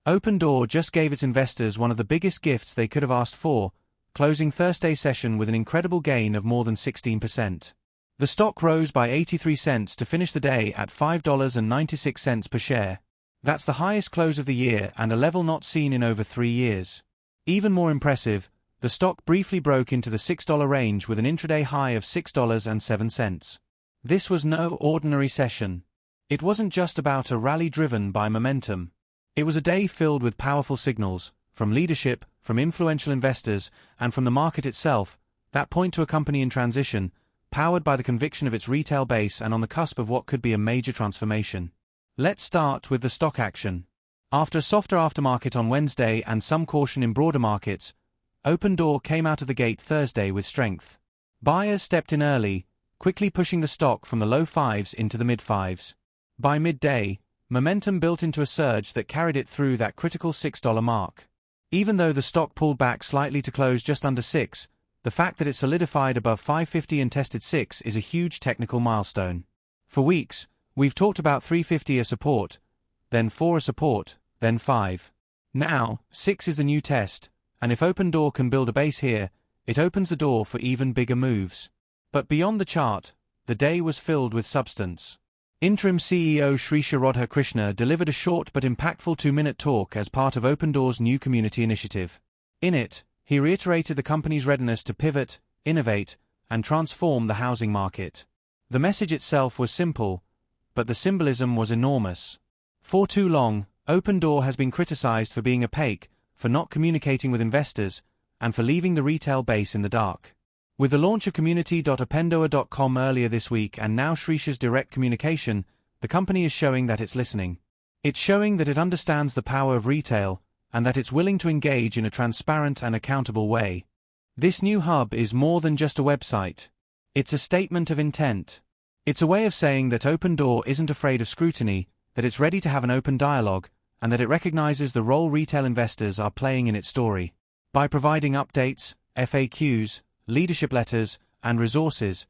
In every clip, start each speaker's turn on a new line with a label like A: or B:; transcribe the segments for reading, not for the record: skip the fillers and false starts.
A: Opendoor just gave its investors one of the biggest gifts they could have asked for, closing Thursday's session with an incredible gain of more than 16%. The stock rose by 83 cents to finish the day at $5.96 per share. That's the highest close of the year and a level not seen in over 3 years. Even more impressive, the stock briefly broke into the $6 range with an intraday high of $6.07. This was no ordinary session. It wasn't just about a rally driven by momentum. It was a day filled with powerful signals, from leadership, from influential investors, and from the market itself, that point to a company in transition, powered by the conviction of its retail base and on the cusp of what could be a major transformation. Let's start with the stock action. After a softer aftermarket on Wednesday and some caution in broader markets, Opendoor came out of the gate Thursday with strength. Buyers stepped in early, quickly pushing the stock from the low fives into the mid-fives. By midday, momentum built into a surge that carried it through that critical $6 mark. Even though the stock pulled back slightly to close just under 6, the fact that it solidified above 550 and tested 6 is a huge technical milestone. For weeks, we've talked about 350 as support, then 4 as support, then 5. Now, 6 is the new test, and if Opendoor can build a base here, it opens the door for even bigger moves. But beyond the chart, the day was filled with substance. Interim CEO Shrisha Radhakrishna delivered a short but impactful 2-minute talk as part of Opendoor's new community initiative. In it, he reiterated the company's readiness to pivot, innovate, and transform the housing market. The message itself was simple, but the symbolism was enormous. For too long, Opendoor has been criticized for being opaque, for not communicating with investors, and for leaving the retail base in the dark. With the launch of community.opendoor.com earlier this week and now Shrisha's direct communication, the company is showing that it's listening. It's showing that it understands the power of retail, and that it's willing to engage in a transparent and accountable way. This new hub is more than just a website. It's a statement of intent. It's a way of saying that Opendoor isn't afraid of scrutiny, that it's ready to have an open dialogue, and that it recognizes the role retail investors are playing in its story. By providing updates, FAQs, leadership letters, and resources,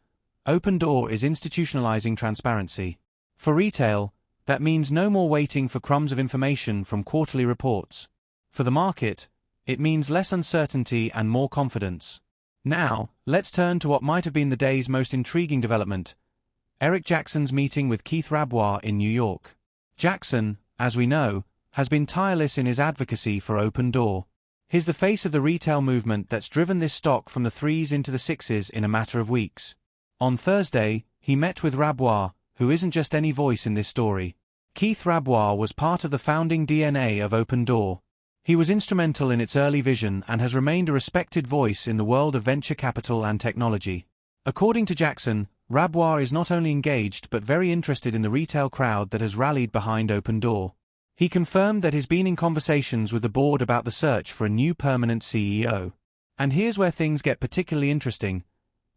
A: Opendoor is institutionalizing transparency. For retail, that means no more waiting for crumbs of information from quarterly reports. For the market, it means less uncertainty and more confidence. Now, let's turn to what might have been the day's most intriguing development: Eric Jackson's meeting with Keith Rabois in New York. Jackson, as we know, has been tireless in his advocacy for Opendoor. He's the face of the retail movement that's driven this stock from the 3s into the 6s in a matter of weeks. On Thursday, he met with Rabois, who isn't just any voice in this story. Keith Rabois was part of the founding DNA of Opendoor. He was instrumental in its early vision and has remained a respected voice in the world of venture capital and technology. According to Jackson, Rabois is not only engaged but very interested in the retail crowd that has rallied behind Opendoor. He confirmed that he's been in conversations with the board about the search for a new permanent CEO. And here's where things get particularly interesting.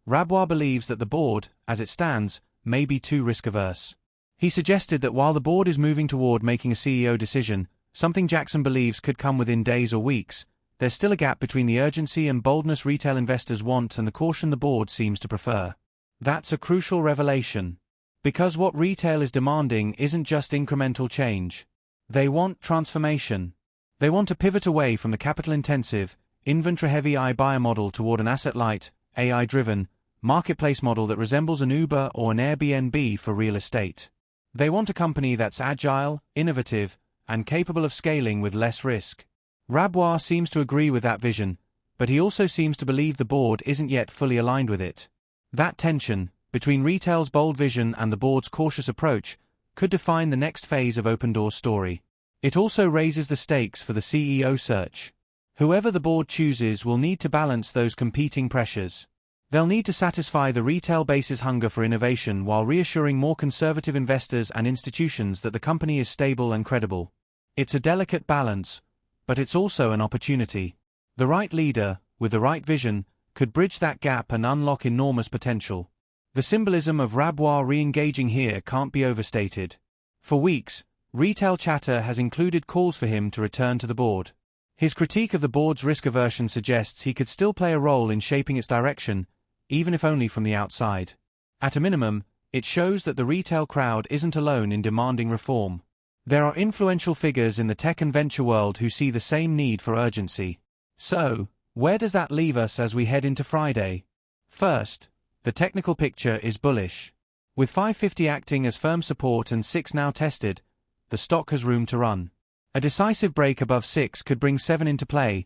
A: Rabois believes that the board, as it stands, may be too risk-averse. He suggested that while the board is moving toward making a CEO decision, something Jackson believes could come within days or weeks, there's still a gap between the urgency and boldness retail investors want and the caution the board seems to prefer. That's a crucial revelation. Because what retail is demanding isn't just incremental change. They want transformation. They want to pivot away from the capital-intensive, inventory-heavy iBuyer model toward an asset-light, AI-driven, marketplace model that resembles an Uber or an Airbnb for real estate. They want a company that's agile, innovative, and capable of scaling with less risk. Rabois seems to agree with that vision, but he also seems to believe the board isn't yet fully aligned with it. That tension, between retail's bold vision and the board's cautious approach, could define the next phase of Opendoor's story. It also raises the stakes for the CEO search. Whoever the board chooses will need to balance those competing pressures. They'll need to satisfy the retail base's hunger for innovation while reassuring more conservative investors and institutions that the company is stable and credible. It's a delicate balance, but it's also an opportunity. The right leader, with the right vision, could bridge that gap and unlock enormous potential. The symbolism of Rabois re-engaging here can't be overstated. For weeks, retail chatter has included calls for him to return to the board. His critique of the board's risk aversion suggests he could still play a role in shaping its direction, even if only from the outside. At a minimum, it shows that the retail crowd isn't alone in demanding reform. There are influential figures in the tech and venture world who see the same need for urgency. So, where does that leave us as we head into Friday? First, the technical picture is bullish. With 550 acting as firm support and 6 now tested, the stock has room to run. A decisive break above 6 could bring 7 into play,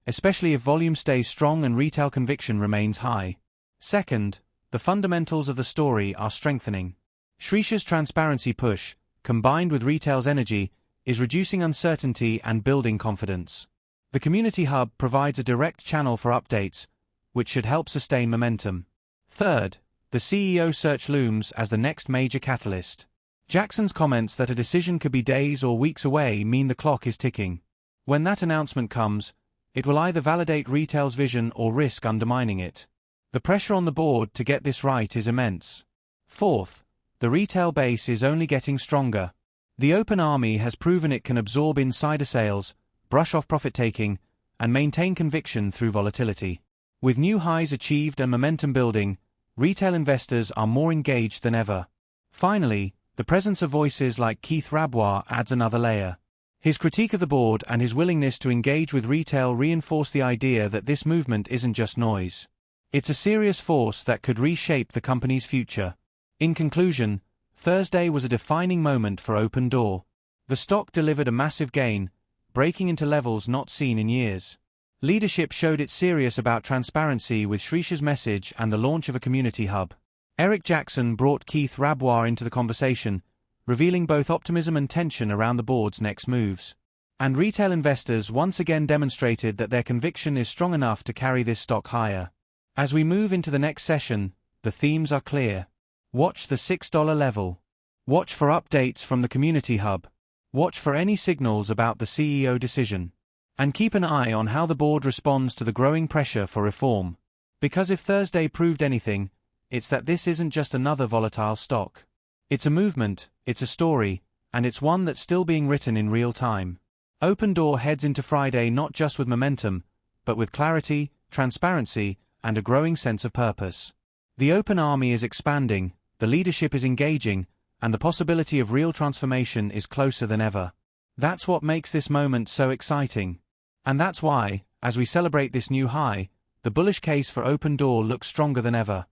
A: especially if volume stays strong and retail conviction remains high. Second, the fundamentals of the story are strengthening. Shrisha's transparency push, combined with retail's energy, is reducing uncertainty and building confidence. The Community Hub provides a direct channel for updates, which should help sustain momentum. Third, the CEO search looms as the next major catalyst. Jackson's comments that a decision could be days or weeks away mean the clock is ticking. When that announcement comes, it will either validate retail's vision or risk undermining it. The pressure on the board to get this right is immense. Fourth, the retail base is only getting stronger. The open army has proven it can absorb insider sales, brush off profit-taking, and maintain conviction through volatility. With new highs achieved and momentum building, retail investors are more engaged than ever. Finally, the presence of voices like Keith Rabois adds another layer. His critique of the board and his willingness to engage with retail reinforce the idea that this movement isn't just noise. It's a serious force that could reshape the company's future. In conclusion, Thursday was a defining moment for Opendoor. The stock delivered a massive gain, breaking into levels not seen in years. Leadership showed it's serious about transparency with Shrisha's message and the launch of a community hub. Eric Jackson brought Keith Rabois into the conversation, revealing both optimism and tension around the board's next moves. And retail investors once again demonstrated that their conviction is strong enough to carry this stock higher. As we move into the next session, the themes are clear. Watch the $6 level. Watch for updates from the Community Hub. Watch for any signals about the CEO decision. And keep an eye on how the board responds to the growing pressure for reform. Because if Thursday proved anything, it's that this isn't just another volatile stock. It's a movement, it's a story, and it's one that's still being written in real time. Opendoor heads into Friday not just with momentum, but with clarity, transparency, and a growing sense of purpose. The open army is expanding, the leadership is engaging, and the possibility of real transformation is closer than ever. That's what makes this moment so exciting. And that's why, as we celebrate this new high, the bullish case for Opendoor looks stronger than ever.